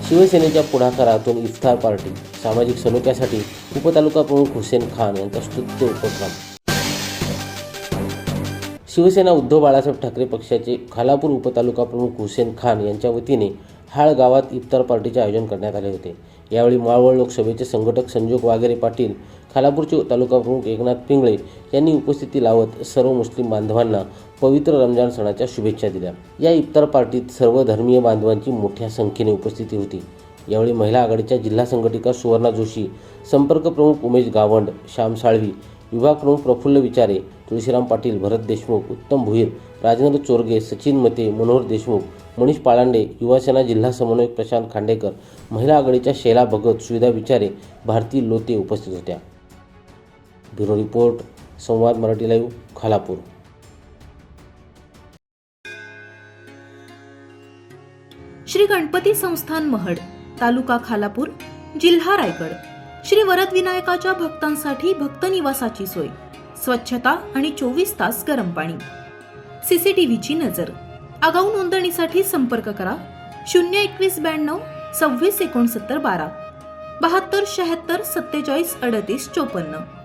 शिवसेनेच्या पुढाकारातून इफ्तार पार्टी, सामाजिक सलोख्यासाठी उपतालुका प्रमुख हुसेन खान यांचा स्तुत्य उपक्रम. शिवसेना उद्धव बाळासाहेब ठाकरे पक्षाचे खालापूर उपतालुका प्रमुख हुसेन खान यांच्या वतीने हाळ गावात इफ्तार पार्टीचे आयोजन करण्यात आले होते. यावेळी मावळ लोकसभेचे संघटक संजोग वाघेरे पाटील, खालापूरचे तालुका प्रमुख एकनाथ पिंगळे यांनी उपस्थिती लावत सर्व मुस्लिम बांधवांना पवित्र रमजान सणाच्या शुभेच्छा दिल्या. या इफ्तार पार्टीत सर्व धर्मीय बांधवांची मोठ्या संख्येने उपस्थिती होती. यावेळी महिला आघाडीच्या जिल्हा संघटिका सुवर्णा जोशी, संपर्क प्रमुख उमेश गावंड, श्याम साळवी, विभाग प्रमुख प्रफुल्ल विचारे, तुळशीराम पाटील, भरत देशमुख, उत्तम भुईर, राजेंद्र चोरगे, सचिन मते, मनोहर देशमुख, मनीष पालांडे, युवासेना जिल्हा समन्वयक प्रशांत खांडेकर, महिला आघाडीच्या शैला भगत, सुविधा विचारे, भारती लोते उपस्थित होत्या. ब्युरो रिपोर्ट, संवाद मराठी लाईव्ह, खालापूर. श्री गणपती संस्थान महड, तालुका खालापूर, जिल्हा रायगड. श्री वरद विनायकाच्या भक्तांसाठी भक्त निवासाची सोय, स्वच्छता आणि 24 तास गरम पाणी, सीसीटीव्हीची नजर. आगाऊ नोंदणीसाठी संपर्क करा 02192 26 69 12 72 76 47 38 54.